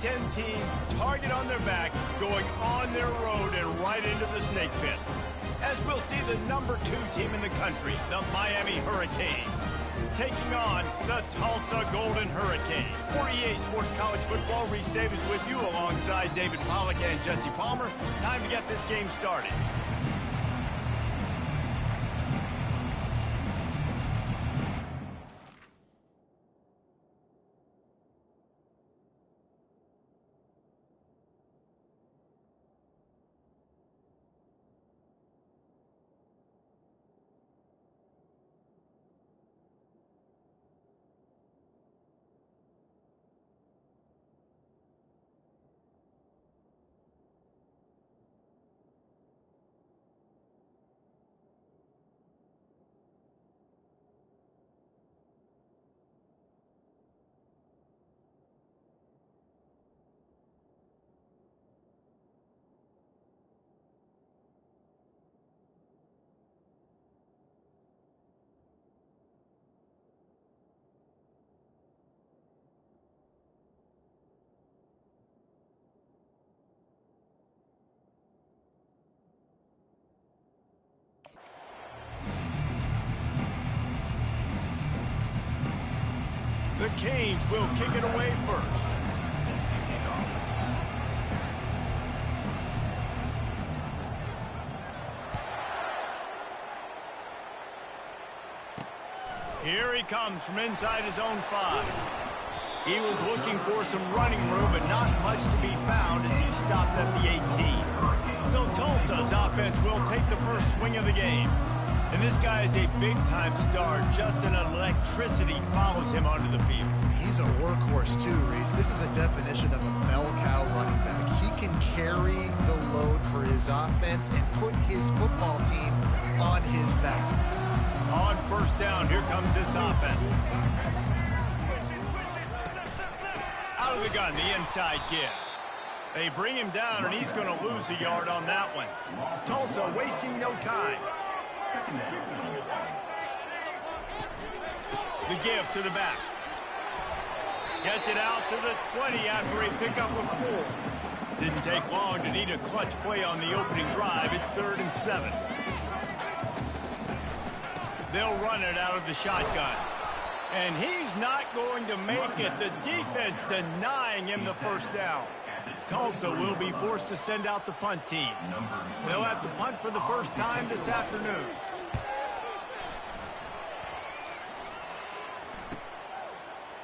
Weekend team, target on their back, going on their road and right into the snake pit. As we'll see the #2 team in the country, the Miami Hurricanes, taking on the Tulsa Golden Hurricanes. For EA Sports College Football, Reese Davis with you alongside David Pollack and Jesse Palmer. Time to get this game started. The Canes will kick it away first. Here he comes from inside his own 5. He was looking for some running room, but not much to be found as he stopped at the 18. So Tulsa's offense will take the first swing of the game. And this guy is a big-time star. Just an electricity follows him onto the field. He's a workhorse too, Reese. This is a definition of a bell cow running back. He can carry the load for his offense and put his football team on his back. On first down, here comes this offense. Out of the gun, the inside give. They bring him down, and he's going to lose a yard on that one. Tulsa wasting no time. The give to the back. Gets it out to the 20 after a pickup of 4. Didn't take long to need a clutch play on the opening drive. It's 3rd and 7. They'll run it out of the shotgun. And he's not going to make it. The defense denying him the first down. Tulsa will be forced to send out the punt team. They'll have to punt for the first time this afternoon.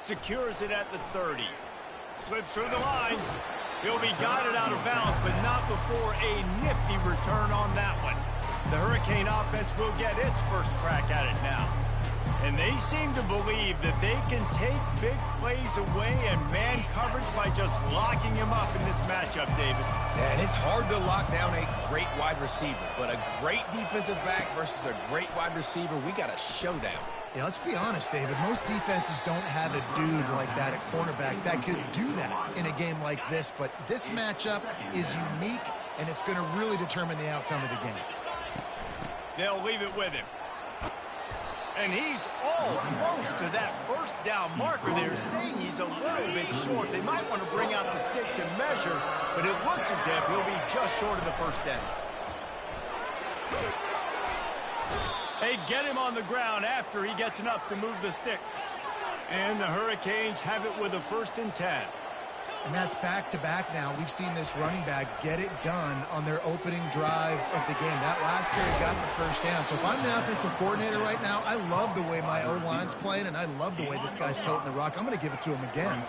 Secures it at the 30. Slips through the line. He'll be guided out of bounds, but not before a nifty return on that one. The Hurricane offense will get its first crack at it now. And they seem to believe that they can take big plays away and man coverage by just locking him up in this matchup, David. And it's hard to lock down a great wide receiver, but a great defensive back versus a great wide receiver, we got a showdown. Yeah, let's be honest, David. Most defenses don't have a dude like that at cornerback that could do that in a game like this, but this matchup is unique, and it's going to really determine the outcome of the game. They'll leave it with him. And he's almost to that first down marker there, saying he's a little bit short. They might want to bring out the sticks and measure, but it looks as if he'll be just short of the first down. They get him on the ground after he gets enough to move the sticks. And the Hurricanes have it with a 1st and 10. And that's back-to-back now. We've seen this running back get it done on their opening drive of the game. That last carry got the first down. So if I'm the offensive coordinator right now, I love the way my O-line's playing, and I love the way this guy's toting the rock. I'm going to give it to him again.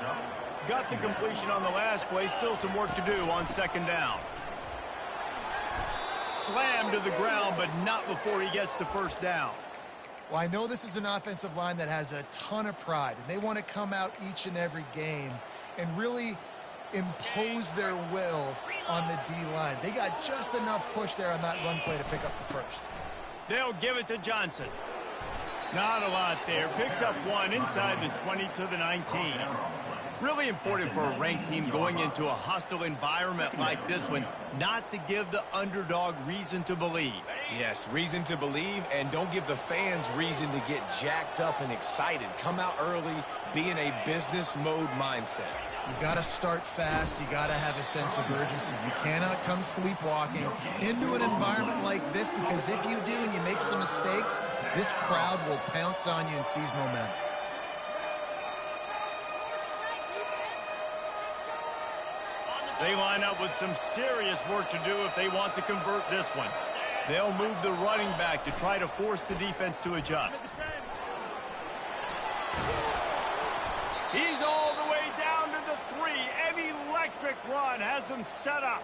Got the completion on the last play. Still some work to do on 2nd down. Slammed to the ground, but not before he gets the first down. Well, I know this is an offensive line that has a ton of pride, and they want to come out each and every game and really impose their will on the D-line. They got just enough push there on that run play to pick up the first. They'll give it to Johnson. Not a lot there. Picks up 1 inside the 20 to the 19. Really important for a ranked team going into a hostile environment like this one, not to give the underdog reason to believe. Yes, reason to believe, and don't give the fans reason to get jacked up and excited. Come out early, be in a business mode mindset. You got to start fast. You got to have a sense of urgency. You cannot come sleepwalking into an environment like this, because if you do and you make some mistakes, this crowd will pounce on you and seize momentum. They line up with some serious work to do if they want to convert this one. They'll move the running back to try to force the defense to adjust. He's all the way down to the 3. An electric run has him set up.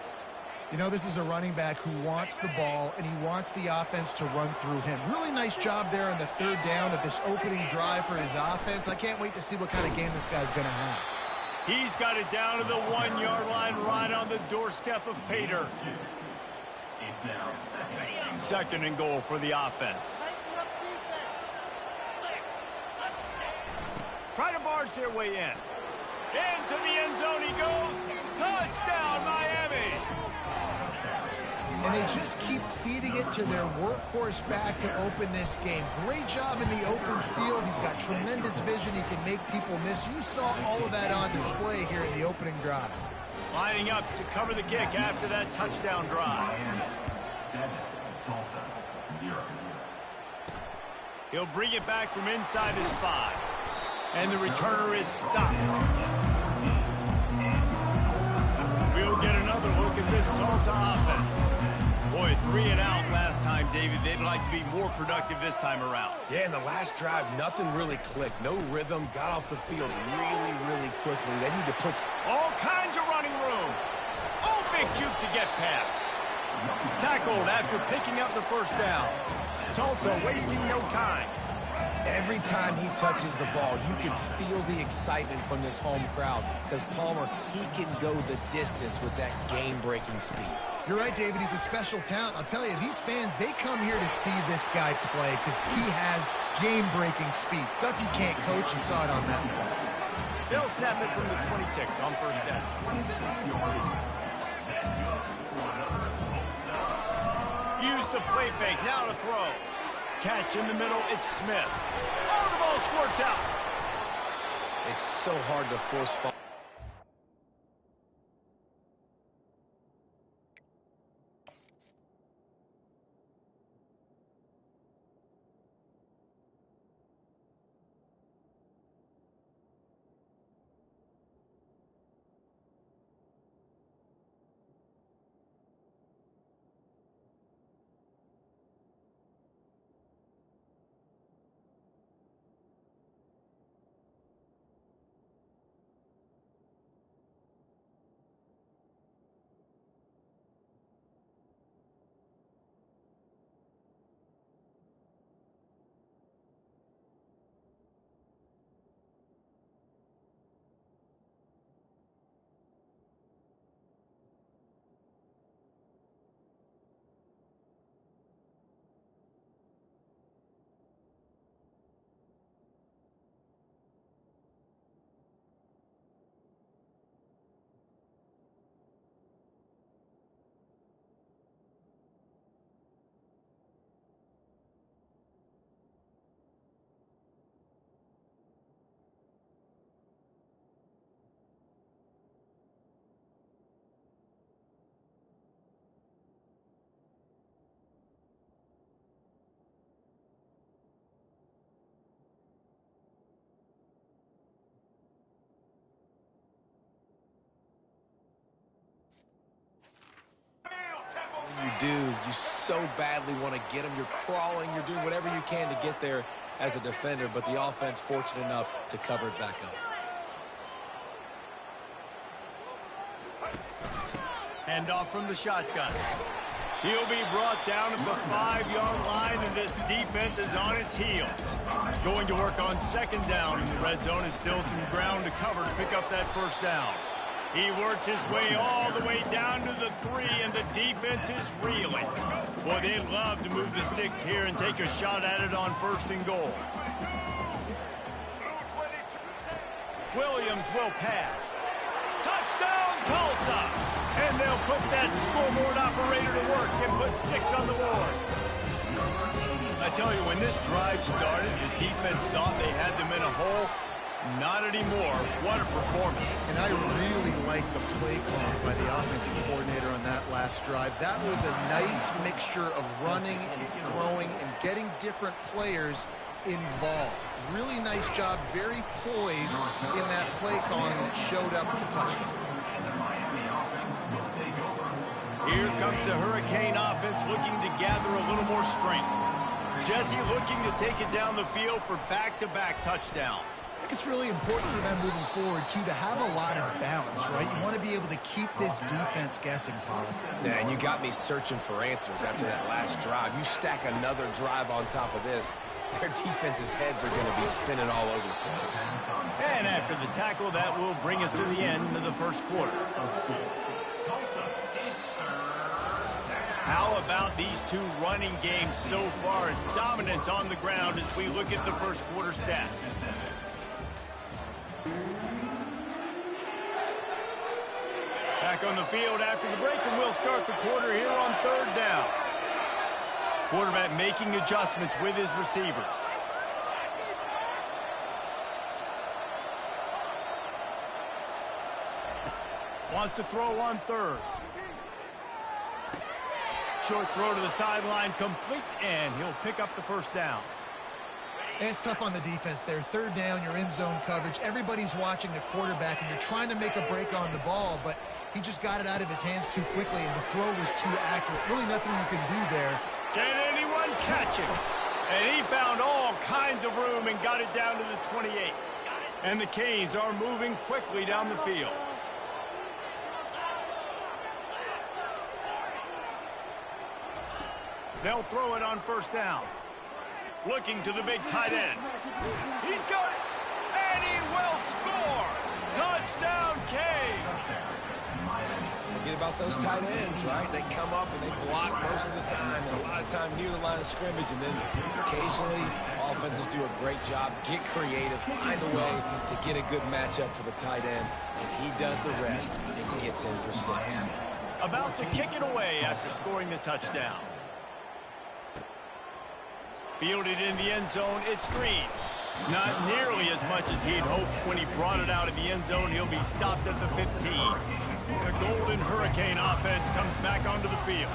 You know, this is a running back who wants the ball, and he wants the offense to run through him. Really nice job there on the third down of this opening drive for his offense. I can't wait to see what kind of game this guy's going to have. He's got it down to the 1-yard line, right on the doorstep of Pater. Second and goal for the offense. Try to barge their way in. Into the end zone he goes. Touchdown, Miami! And they just keep feeding it to their workhorse back to open this game. Great job in the open field. He's got tremendous vision. He can make people miss. You saw all of that on display here in the opening drive. Lining up to cover the kick after that touchdown drive. 7, Tulsa, 0. He'll bring it back from inside his 5. And the returner is stopped. We'll get another look at this Tulsa offense. Boy, 3 and out last time, David. They'd like to be more productive this time around. Yeah, in the last drive, nothing really clicked. No rhythm, got off the field really quickly. They need to put all kinds of running room. Oh, big juke to get past. Tackled after picking up the first down. Tulsa wasting no time. Every time he touches the ball, you can feel the excitement from this home crowd, because Palmer, he can go the distance with that game-breaking speed. You're right, David. He's a special talent. I'll tell you, these fans, they come here to see this guy play because he has game-breaking speed. Stuff you can't coach. You saw it on that play. They'll snap it from the 26 on first down. Use the play fake. Now to throw. Catch in the middle. It's Smith. Oh, the ball squirts out. It's so hard to force fall. You do. You so badly want to get him. You're crawling. You're doing whatever you can to get there as a defender, but the offense fortunate enough to cover it back up. Hand off from the shotgun. He'll be brought down at the 5-yard line, and this defense is on its heels. Going to work on second down in the red zone. Is still some ground to cover to pick up that first down. He works his way all the way down to the 3, and the defense is reeling. Boy, they love to move the sticks here and take a shot at it on first and goal. Williams will pass. Touchdown, Tulsa! And they'll put that scoreboard operator to work and put 6 on the board. I tell you, when this drive started, the defense thought they had them in a hole. Not anymore. What a performance. And I really like the play call by the offensive coordinator on that last drive. That was a nice mixture of running and throwing and getting different players involved. Really nice job, very poised in that play calling, and it showed up with the touchdown. Here comes the Hurricane offense looking to gather a little more strength. Jesse looking to take it down the field for back-to-back touchdowns. I think it's really important for them moving forward, too, to have a lot of balance, right? You want to be able to keep this defense guessing, Polly. Yeah, and you got me searching for answers after that last drive. You stack another drive on top of this, their defense's heads are going to be spinning all over the place. And after the tackle, that will bring us to the end of the first quarter. How about these two running games so far? Dominance on the ground as we look at the first quarter stats. Back on the field after the break, and we'll start the quarter here on third down. Quarterback making adjustments with his receivers. Wants to throw on third. Short throw to the sideline, complete, and he'll pick up the first down. And it's tough on the defense there. Third down, you're in zone coverage. Everybody's watching the quarterback, and you're trying to make a break on the ball, but he just got it out of his hands too quickly, and the throw was too accurate. Really nothing you can do there. Can anyone catch it? And he found all kinds of room and got it down to the 28. And the Canes are moving quickly down the field. They'll throw it on first down. Looking to the big tight end. He's got it, and he will score. Touchdown, Canes. Forget about those tight ends, right? They come up and they block most of the time, and a lot of time near the line of scrimmage, and then occasionally offenses do a great job, get creative, find a way to get a good matchup for the tight end, and he does the rest and gets in for 6. About to kick it away after scoring the touchdown. Fielded in the end zone, it's Green. Not nearly as much as he'd hoped when he brought it out of the end zone. He'll be stopped at the 15. The Golden Hurricane offense comes back onto the field.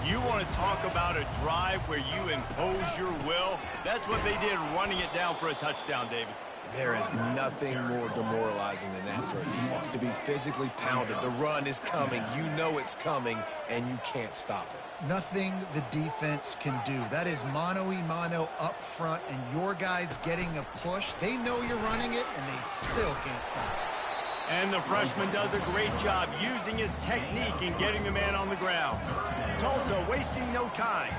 You want to talk about a drive where you impose your will? That's what they did, running it down for a touchdown, David. There is nothing more demoralizing than that for a defense, to be physically pounded. The run is coming, you know it's coming, and you can't stop it. Nothing the defense can do. That is mano-a-mano up front, and your guys getting a push. They know you're running it, and they still can't stop it. And the freshman does a great job using his technique and getting the man on the ground. Tulsa wasting no time.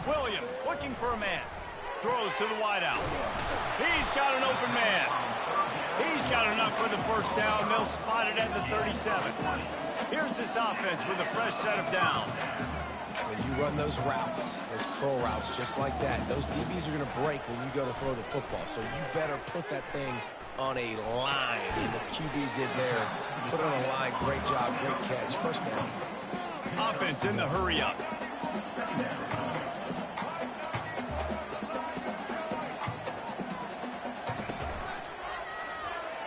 Williams looking for a man. Throws to the wideout. He's got an open man. He's got enough for the first down. They'll spot it at the 37. Here's this offense with a fresh set of downs. When you run those routes, those curl routes, just like that, those DBs are going to break when you go to throw the football. So you better put that thing on a line. And the QB did there. Put it on a line. Great job. Great catch. First down. Offense in the hurry up.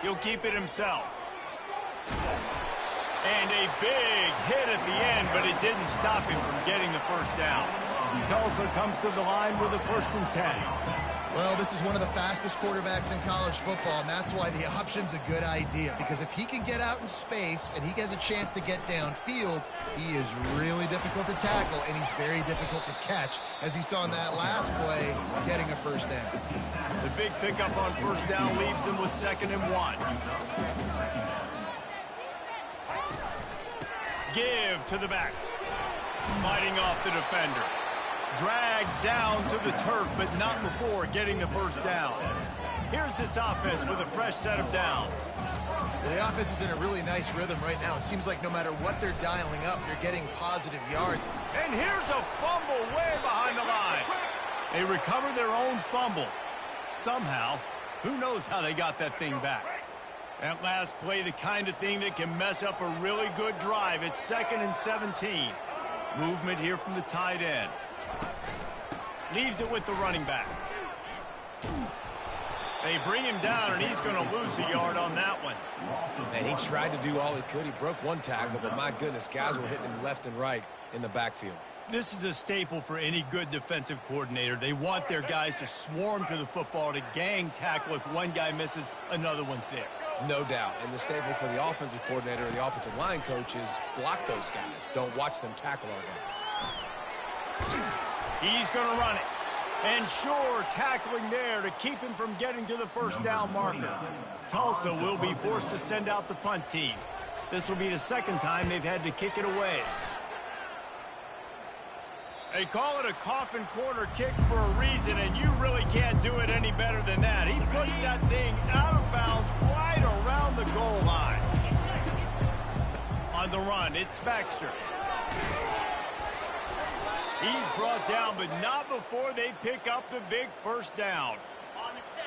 He'll keep it himself. And a big hit at the end, but it didn't stop him from getting the first down. Tulsa comes to the line with a 1st and 10. Well, this is one of the fastest quarterbacks in college football, and that's why the option's a good idea, because if he can get out in space and he has a chance to get downfield, he is really difficult to tackle, and he's very difficult to catch, as you saw in that last play, getting a first down. The big pickup on first down leaves them with 2nd and 1. Give to the back. Fighting off the defender. Dragged down to the turf, but not before getting the first down. Here's this offense with a fresh set of downs. Well, the offense is in a really nice rhythm right now. It seems like no matter what they're dialing up, they're getting positive yards. And here's a fumble way behind the line. They recover their own fumble. Somehow, who knows how they got that thing back. That last play, the kind of thing that can mess up a really good drive. It's 2nd and 17. Movement here from the tight end. Leaves it with the running back. They bring him down, and he's going to lose a yard on that one. And he tried to do all he could. He broke one tackle, but my goodness, guys were hitting him left and right in the backfield. This is a staple for any good defensive coordinator. They want their guys to swarm to the football, to gang tackle. If one guy misses, another one's there. No doubt. And the staple for the offensive coordinator or the offensive line coach is block those guys. Don't watch them tackle our guys. He's going to run it. And sure, tackling there to keep him from getting to the first down marker. Tulsa will be forced to send out the punt team. This will be the second time they've had to kick it away. They call it a coffin corner kick for a reason, and you really can't do it any better than that. He puts that thing out of bounds right around the goal line. On the run, it's Baxter. He's brought down, but not before they pick up the big first down.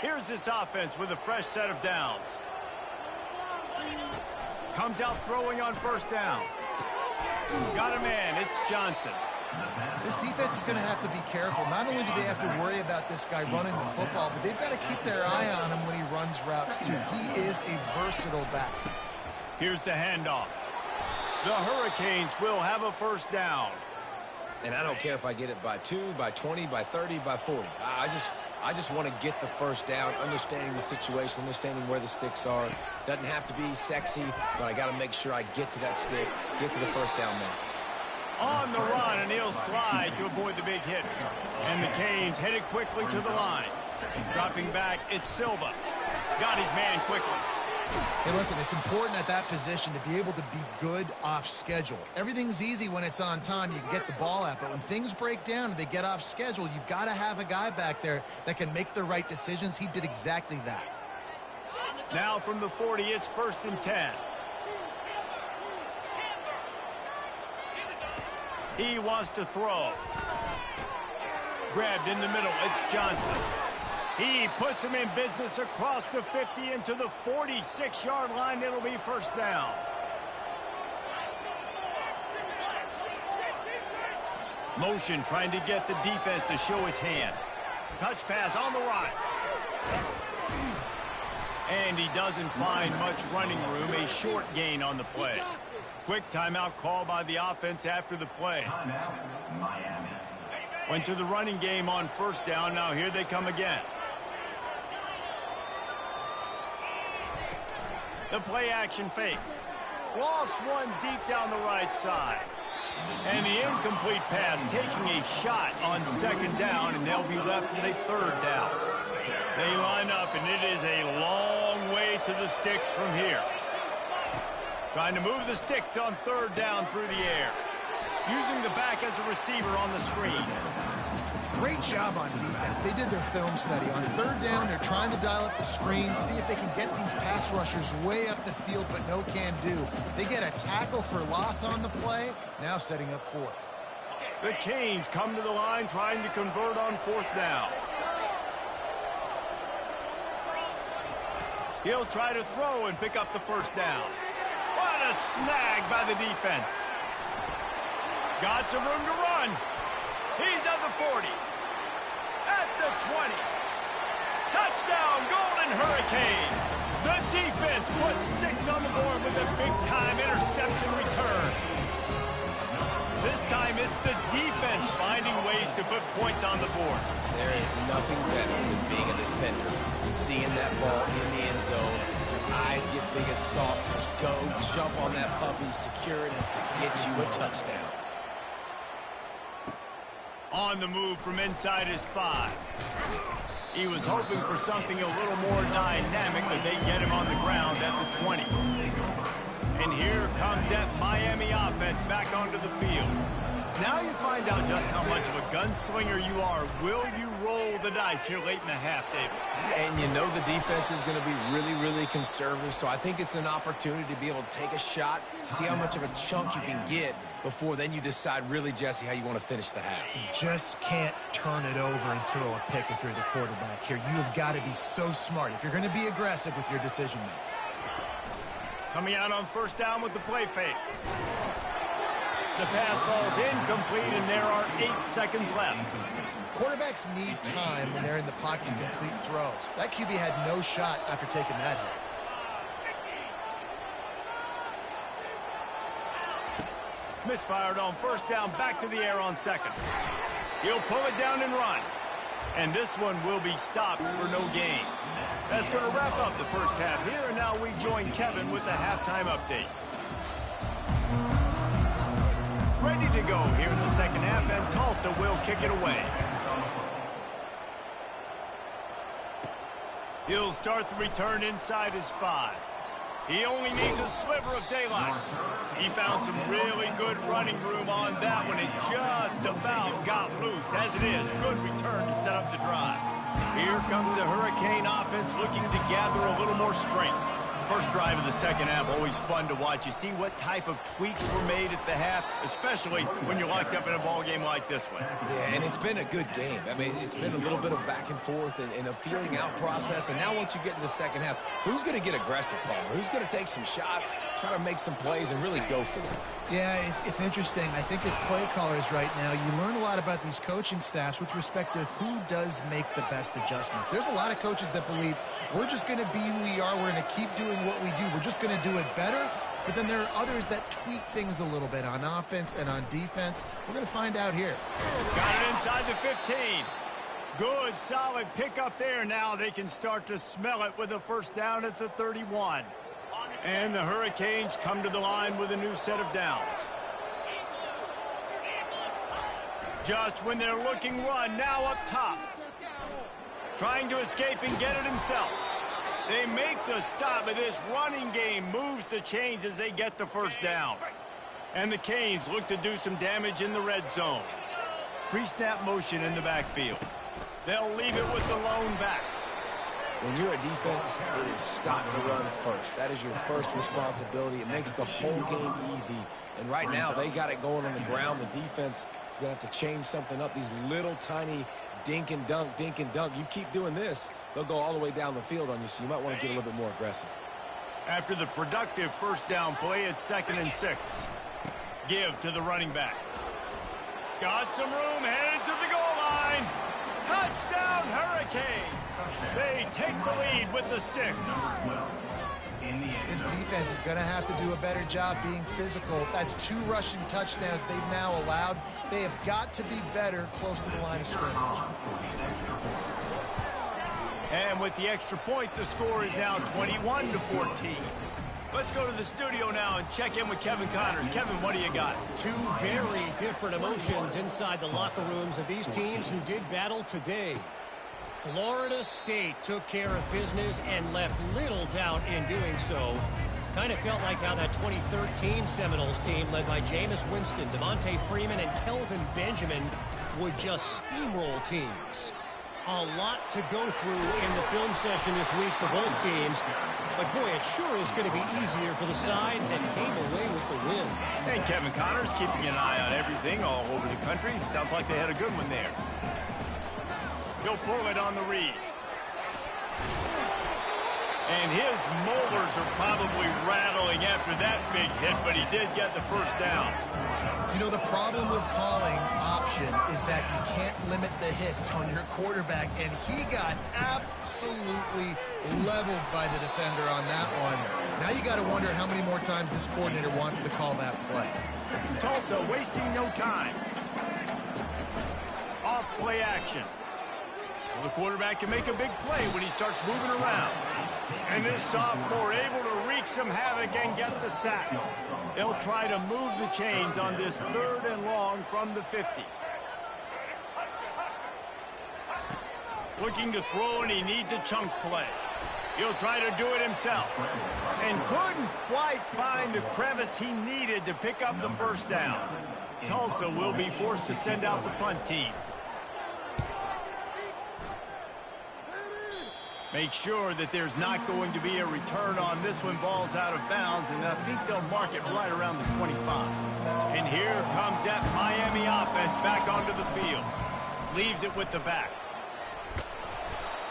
Here's this offense with a fresh set of downs. Comes out throwing on first down. Got a man, it's Johnson. This defense is going to have to be careful. Not only do they have to worry about this guy running the football, but they've got to keep their eye on him when he runs routes, too. He is a versatile back. Here's the handoff. The Hurricanes will have a first down. And I don't care if I get it by 2, by 20, by 30, by 40. I just want to get the first down, understanding the situation, understanding where the sticks are. Doesn't have to be sexy, but I got to make sure I get to that stick, get to the first down mark. On the run, and he'll slide to avoid the big hit. And the Canes headed quickly to the line. Dropping back, it's Silva. Got his man quickly. Hey, listen, it's important at that position to be able to be good off schedule. Everything's easy when it's on time. You can get the ball out, but when things break down and they get off schedule, you've got to have a guy back there that can make the right decisions. He did exactly that. Now from the 40, it's 1st and 10. He wants to throw. Grabbed in the middle, it's Johnson. He puts him in business across the 50 into the 46-yard line. It'll be first down. Motion trying to get the defense to show his hand. Touch pass on the right. And he doesn't find much running room. A short gain on the play. Quick timeout call by the offense after the play. Miami. Went to the running game on first down. Now here they come again. The play action fake. Lost one deep down the right side. And the incomplete pass taking a shot on second down, and they'll be left with a third down. They line up, and it is a long way to the sticks from here. Trying to move the sticks on third down through the air. Using the back as a receiver on the screen. Great job on defense. They did their film study. On third down, they're trying to dial up the screen, see if they can get these pass rushers way up the field, but no can do. They get a tackle for loss on the play, now setting up fourth. The Canes come to the line trying to convert on fourth down. He'll try to throw and pick up the first down. What a snag by the defense. Got some room to run. He's at the 40. At the 20. Touchdown, Golden Hurricane. The defense puts 6 on the board with a big-time interception return. This time it's the defense finding ways to put points on the board. There is nothing better than being a defender, seeing that ball in the end zone. Your eyes get big as saucers. Go, jump on that puppy, secure it, get you a touchdown. On the move from inside his 5. He was hoping for something a little more dynamic, but they get him on the ground at the 20. And here comes that Miami offense back onto the field. Now you find out just how much of a gunslinger you are. Will you roll the dice here late in the half, David? And you know the defense is going to be really, really conservative, so I think it's an opportunity to be able to take a shot, see how much of a chunk you can get before then you decide really, Jesse, how you want to finish the half. You just can't turn it over and throw a pick if you're the quarterback here. You have got to be so smart if you're going to be aggressive with your decision-making. Coming out on first down with the play fake. The pass falls incomplete, and there are 8 seconds left. Quarterbacks need time when they're in the pocket to complete throws. That QB had no shot after taking that hit. Misfired on first down, back to the air on second. He'll pull it down and run. And this one will be stopped for no gain. That's going to wrap up the first half here, and now we join Kevin with the halftime update. Ready to go here in the second half, and Tulsa will kick it away. He'll start the return inside his 5. He only needs a sliver of daylight. He found some really good running room on that one and just about got loose. As it is, good return to set up the drive. Here comes the Hurricane offense looking to gather a little more strength. First drive of the second half, always fun to watch. You see what type of tweaks were made at the half, especially when you're locked up in a ball game like this one. Yeah, and it's been a good game. I mean, it's been a little bit of back and forth and a feeling out process. And now once you get in the second half, who's going to get aggressive, Paul? Who's going to take some shots, try to make some plays, and really go for them? Yeah, it's interesting. I think as play callers right now, you learn a lot about these coaching staffs with respect to who does make the best adjustments. There's a lot of coaches that believe we're just going to be who we are. We're going to keep doing what we do. We're just going to do it better. But then there are others that tweak things a little bit on offense and on defense. We're going to find out here. Got it inside the 15. Good, solid pickup there. Now they can start to smell it with a first down at the 31. And the Hurricanes come to the line with a new set of downs. Just when they're looking run, now up top. Trying to escape and get it himself. They make the stop, but this running game moves the chains as they get the first down. And the Canes look to do some damage in the red zone. Pre-snap motion in the backfield. They'll leave it with the lone back. When you're a defense, it is stop the run first. That is your first responsibility. It makes the whole game easy. And right now, they got it going on the ground. The defense is going to have to change something up. These little tiny dink and dunk, dink and dunk. You keep doing this, they'll go all the way down the field on you, so you might want to get a little bit more aggressive. After the productive first down play, it's 2nd and 6. Give to the running back. Got some room, headed to the goal line. Touchdown, Hurricane. They take the lead with the 6. This defense is going to have to do a better job being physical. That's 2 rushing touchdowns they've now allowed. They have got to be better close to the line of scrimmage. And with the extra point, the score is now 21-14. Let's go to the studio now and check in with Kevin Connors. Kevin, what do you got? 2 very different emotions inside the locker rooms of these teams who did battle today. Florida State took care of business and left little doubt in doing so. Kind of felt like how that 2013 Seminoles team led by Jameis Winston, Devontae Freeman, and Kelvin Benjamin would just steamroll teams. A lot to go through in the film session this week for both teams. But, boy, it sure is going to be easier for the side that came away with the win. And Kevin Connors keeping an eye on everything all over the country. Sounds like they had a good one there. He'll pull it on the read. And his molars are probably rattling after that big hit, but he did get the first down. You know, the problem with calling option is that you can't limit the hits on your quarterback, and he got absolutely leveled by the defender on that one. Now you got to wonder how many more times this coordinator wants to call that play. Tulsa wasting no time. Off play action. Well, the quarterback can make a big play when he starts moving around. And this sophomore able to wreak some havoc and get the sack. They'll try to move the chains on this 3rd and long from the 50. Looking to throw, and he needs a chunk play. He'll try to do it himself. And couldn't quite find the crevice he needed to pick up the first down. Tulsa will be forced to send out the punt team. Make sure that there's not going to be a return on this one. Ball's out of bounds, and I think they'll mark it right around the 25. And here comes that Miami offense back onto the field. Leaves it with the back.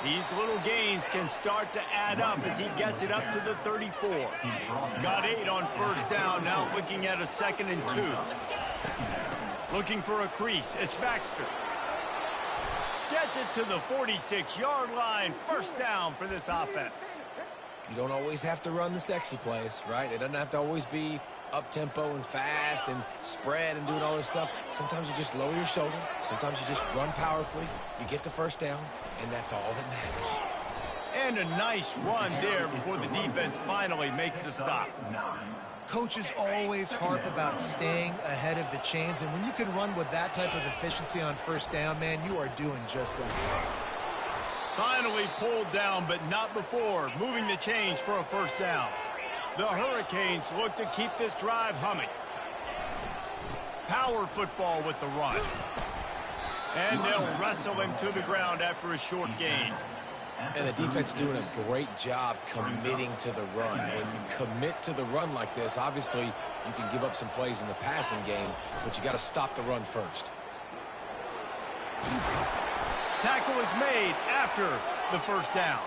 These little gains can start to add up as he gets it up to the 34. Got 8 on first down, now looking at a 2nd and 2. Looking for a crease, it's Baxter. Gets it to the 46-yard line. First down for this offense. You don't always have to run the sexy plays, right? It doesn't have to always be up-tempo and fast and spread and doing all this stuff. Sometimes you just lower your shoulder. Sometimes you just run powerfully. You get the first down, and that's all that matters. And a nice run there before the defense finally makes the stop. Coaches always harp about staying ahead of the chains, and when you can run with that type of efficiency on first down, man, you are doing just that. Finally pulled down, but not before moving the chains for a first down. The Hurricanes look to keep this drive humming. Power football with the run. And they'll wrestle him to the ground after a short gain. And the defense doing a great job committing to the run. When you commit to the run like this, obviously you can give up some plays in the passing game, but you got to stop the run first. Tackle is made after the first down.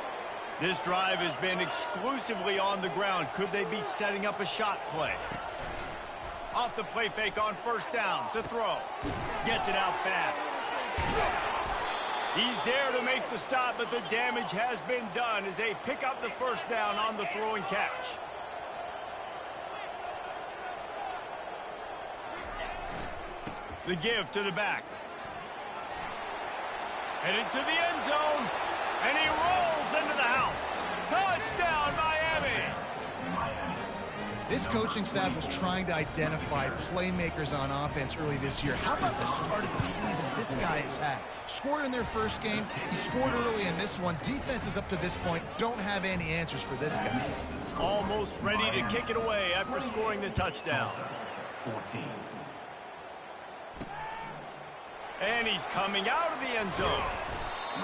This drive has been exclusively on the ground. Could they be setting up a shot play? Off the play fake on first down to throw. Gets it out fast. He's there to make the stop, but the damage has been done as they pick up the first down on the throw and catch. The give to the back. Headed to the end zone, and he rolls into the house. Touchdown, Miami! This coaching staff was trying to identify playmakers on offense early this year. How about the start of the season this guy has had? Scored in their first game. He scored early in this one. Defenses up to this point don't have any answers for this guy. Almost ready to kick it away after scoring the touchdown. 14. And he's coming out of the end zone.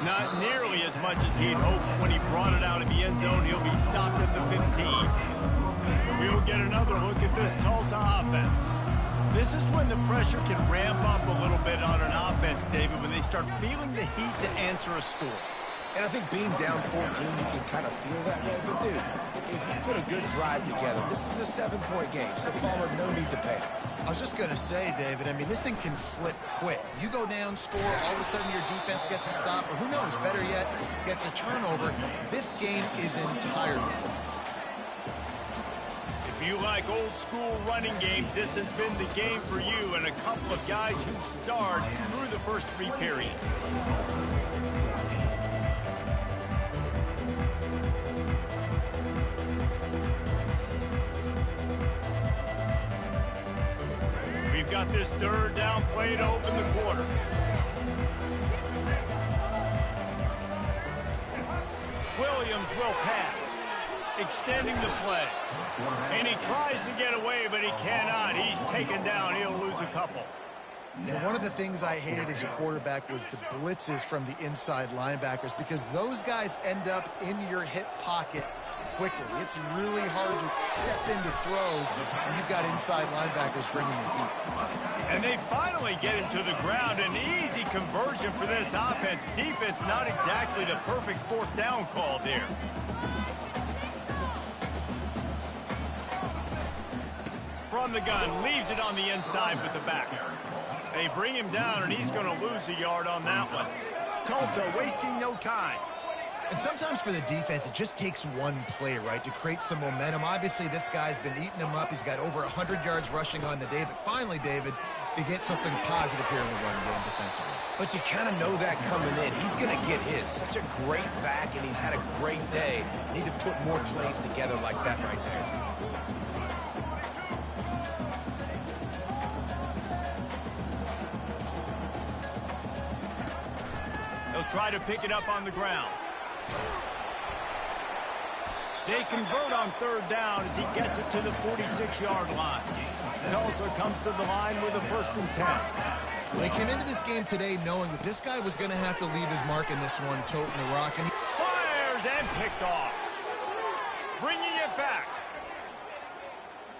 Not nearly as much as he'd hoped when he brought it out of the end zone. He'll be stopped at the 15. We'll get another look at this Tulsa offense. This is when the pressure can ramp up a little bit on an offense, David, when they start feeling the heat to answer a score. And I think being down 14, you can kind of feel that way. But, dude, if you put a good drive together, this is a 7-point game, so Palmer, no need to panic. I was just going to say, David, I mean, this thing can flip quick. You go down, score, all of a sudden your defense gets a stop, or who knows, better yet, gets a turnover. This game is entirely. If you like old-school running games, this has been the game for you and a couple of guys who starred through the first 3 periods. We've got this third down play to open the quarter. Williams will pass, extending the play. And he tries to get away, but he cannot. He's taken down. He'll lose a couple. And one of the things I hated as a quarterback was the blitzes from the inside linebackers, because those guys end up in your hip pocket quickly. It's really hard to step into throws when you've got inside linebackers bringing the heat. And they finally get him to the ground. An easy conversion for this offense. Defense not exactly the perfect fourth down call there. From the gun, leaves it on the inside with the back. They bring him down, and he's going to lose a yard on that one. Tulsa wasting no time. And sometimes for the defense, it just takes one play, right, to create some momentum. Obviously, this guy's been eating him up. He's got over 100 yards rushing on the day. But finally, David, they get something positive here in the run game defensively. But you kind of know that coming in. He's going to get his. Such a great back, and he's had a great day. Need to put more plays together like that right there. They'll try to pick it up on the ground. They convert on third down as he gets it to the 46-yard line. Tulsa comes to the line with a 1st and 10. They came into this game today knowing that this guy was going to have to leave his mark in this one, toting the rock. And Fires and picked off. Bringing it back.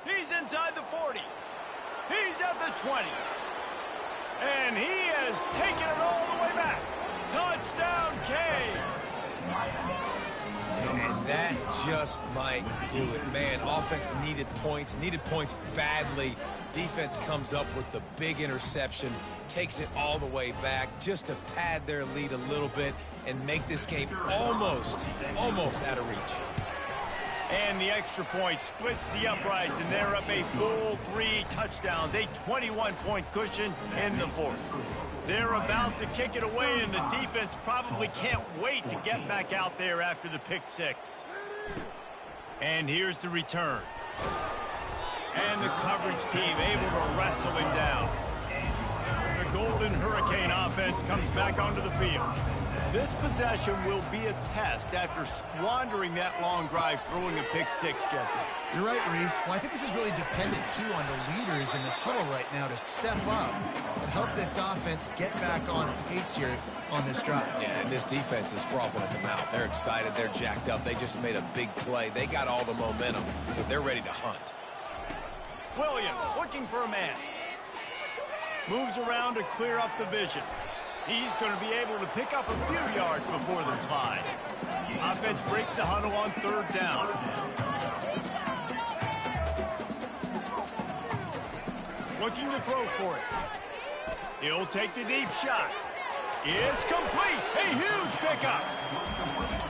He's inside the 40. He's at the 20. And he has taken it all the way back. Touchdown, Canes. And That just might do it. Man, offense needed points badly. Defense comes up with the big interception, takes it all the way back just to pad their lead a little bit and make this game almost out of reach. And the extra point splits the uprights, and they're up a full 3 touchdowns, a 21-point cushion in the fourth. They're about to kick it away, and the defense probably can't wait to get back out there after the pick 6. And here's the return. And the coverage team able to wrestle him down. The Golden Hurricane offense comes back onto the field. This possession will be a test after squandering that long drive throwing a pick 6, Jesse. You're right, Reese. Well, I think this is really dependent, too, on the leaders in this huddle right now to step up and help this offense get back on pace here on this drive. Yeah, and this defense is frothing at the mouth. They're excited. They're jacked up. They just made a big play. They got all the momentum, so they're ready to hunt. Williams looking for a man. Moves around to clear up the vision. He's going to be able to pick up a few yards before the slide. Offense breaks the huddle on 3rd down. Looking to throw for it. He'll take the deep shot. It's complete. A huge pickup.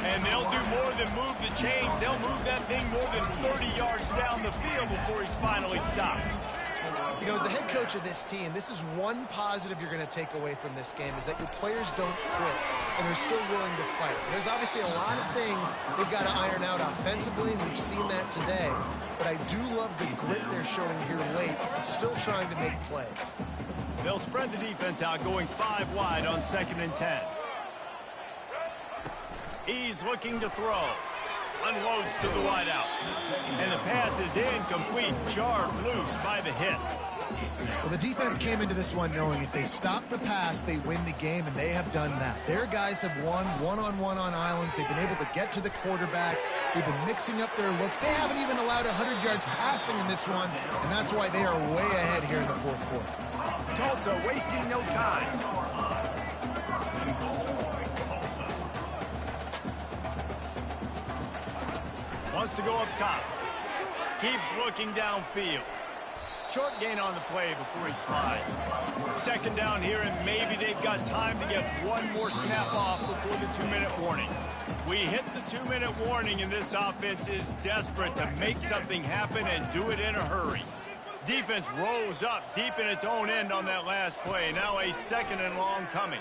And they'll do more than move the chains. They'll move that thing more than 30 yards down the field before he's finally stopped. You know, as the head coach of this team, this is one positive you're going to take away from this game, is that your players don't quit, and they're still willing to fight. There's obviously a lot of things they've got to iron out offensively, and we've seen that today. But I do love the grit they're showing here late, still trying to make plays. They'll spread the defense out, going 5 wide on 2nd and 10. He's looking to throw. Unloads to the wideout. And the pass is incomplete, jarred loose by the hit. Well, the defense came into this one knowing if they stop the pass, they win the game, and they have done that. Their guys have won one-on-one on islands. They've been able to get to the quarterback. They've been mixing up their looks. They haven't even allowed 100 yards passing in this one, and that's why they are way ahead here in the 4th quarter. Tulsa wasting no time. Wants to go up top. Keeps looking downfield. Short gain on the play before he slides. 2nd down here, and maybe they've got time to get one more snap off before the 2-minute warning. We hit the 2-minute warning, and this offense is desperate to make something happen and do it in a hurry. Defense rolls up deep in its own end on that last play. Now a 2nd and long coming.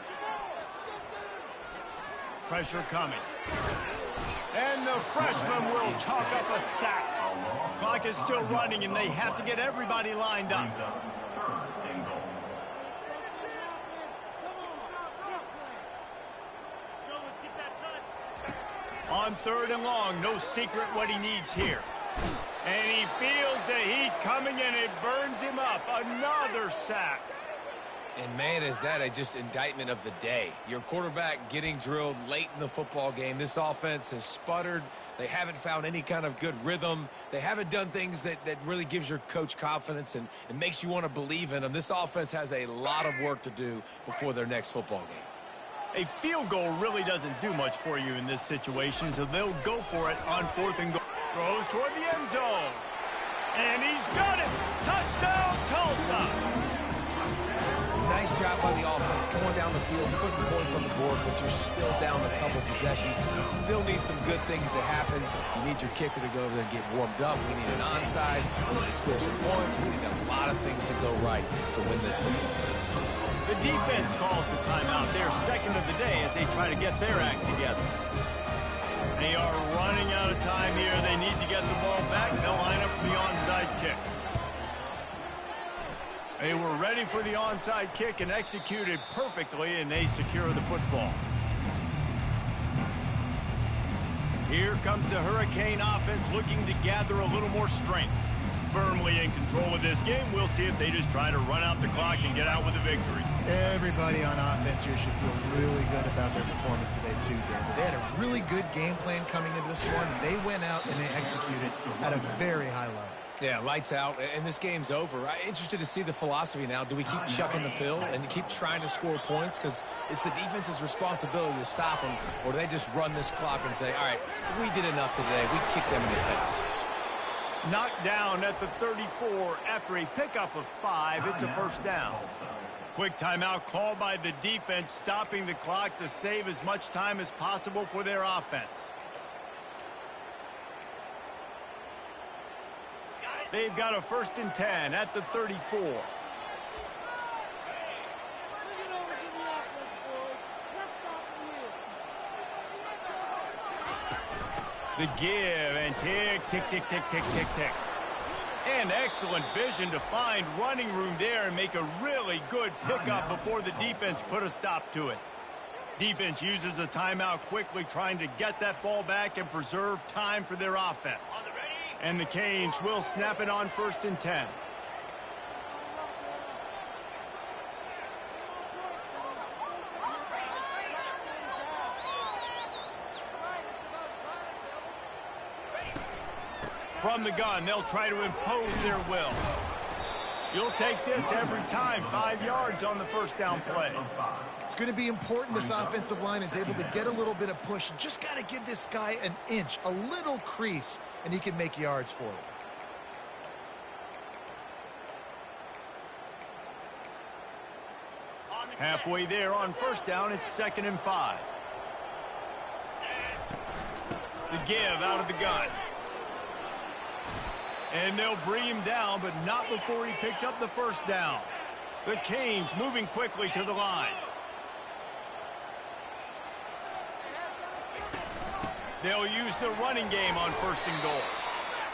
Pressure coming. And the freshman will chalk up a sack. Clock is still running, and they have to get everybody lined up. On 3rd and long, no secret what he needs here. And he feels the heat coming, and it burns him up. Another sack. And, man, is that just indictment of the day. Your quarterback getting drilled late in the football game. This offense has sputtered. They haven't found any kind of good rhythm. They haven't done things that really gives your coach confidence and makes you want to believe in them. This offense has a lot of work to do before their next football game. A field goal really doesn't do much for you in this situation, so they'll go for it on 4th and goal. Throws toward the end zone. And he's got it. Touchdown, Tulsa. Nice job by the offense going down the field, putting points on the board, but you're still down a couple possessions. Still need some good things to happen. You need your kicker to go over there and get warmed up. We need an onside. We need to score some points. We need a lot of things to go right to win this football game. The defense calls the timeout. They're 2nd of the day as they try to get their act together. They are running out of time here. They need to get the ball back. They'll line up for the onside kick. They were ready for the onside kick and executed perfectly, and they secure the football. Here comes the Hurricane offense looking to gather a little more strength. Firmly in control of this game, we'll see if they just try to run out the clock and get out with a victory. Everybody on offense here should feel really good about their performance today, too, David. They had a really good game plan coming into this one, and they went out and they executed at a very high level. Yeah, lights out, and this game's over. I'm interested to see the philosophy now. Do we keep chucking the pill and keep trying to score points? Because it's the defense's responsibility to stop them, or do they just run this clock and say, all right, we did enough today. We kicked them in the face. Knocked down at the 34 after a pickup of 5. It's a first down. Quick timeout called by the defense, stopping the clock to save as much time as possible for their offense. They've got a 1st and 10 at the 34. The give and tick, tick, tick, tick, tick, tick, tick. And excellent vision to find running room there and make a really good pickup before the defense put a stop to it. Defense uses a timeout quickly, trying to get that ball back and preserve time for their offense. And the Canes will snap it on 1st and 10. From the gun, they'll try to impose their will. You'll take this every time. 5 yards on the first down play. It's going to be important this offensive line is able to get a little bit of push. You just got to give this guy an inch, a little crease, and he can make yards for it. Halfway there on first down, it's 2nd and 5. The give out of the gun. And they'll bring him down, but not before he picks up the first down. The Canes moving quickly to the line. They'll use the running game on 1st and goal.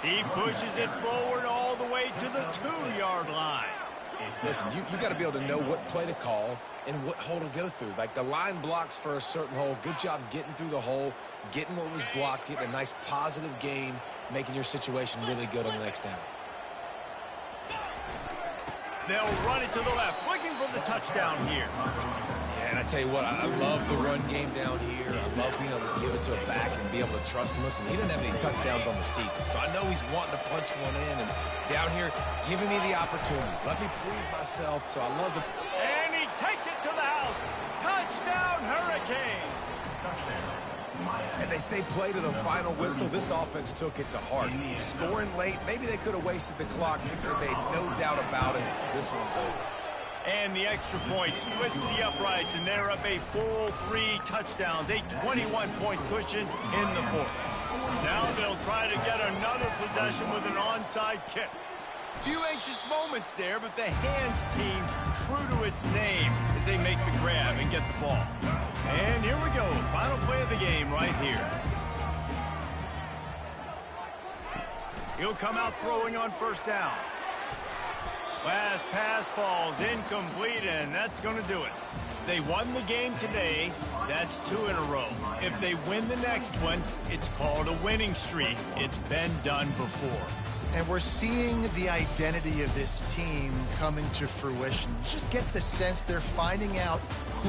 He pushes it forward all the way to the 2-yard line. Listen, you got to be able to know what play to call and what hole to go through. Like the line blocks for a certain hole. Good job getting through the hole, getting what was blocked, getting a nice positive gain, making your situation really good on the next down. They'll run it to the left, looking for the touchdown here. Yeah, and I tell you what, I love the run game down here. I love being able to give it to a back and be able to trust him. Listen, he didn't have any touchdowns on the season, so I know he's wanting to punch one in. And down here, giving me the opportunity. Let me prove myself, so I love the... And he takes it to the house. Touchdown, Hurricanes. And they say play to the final whistle. This offense took it to heart. Scoring late, maybe they could have wasted the clock. They made no doubt about it. This one's over. And the extra point splits the uprights, and they're up a full 3 touchdowns, a 21-point cushion in the 4th. Now they'll try to get another possession with an onside kick. Few anxious moments there, but the hands team true to its name as they make the grab and get the ball. And here we go, final play of the game right here. He'll come out throwing on 1st down. Last pass falls incomplete, and that's going to do it. They won the game today. That's 2 in a row. If they win the next one, it's called a winning streak. It's been done before. And we're seeing the identity of this team coming to fruition. You just get the sense they're finding out who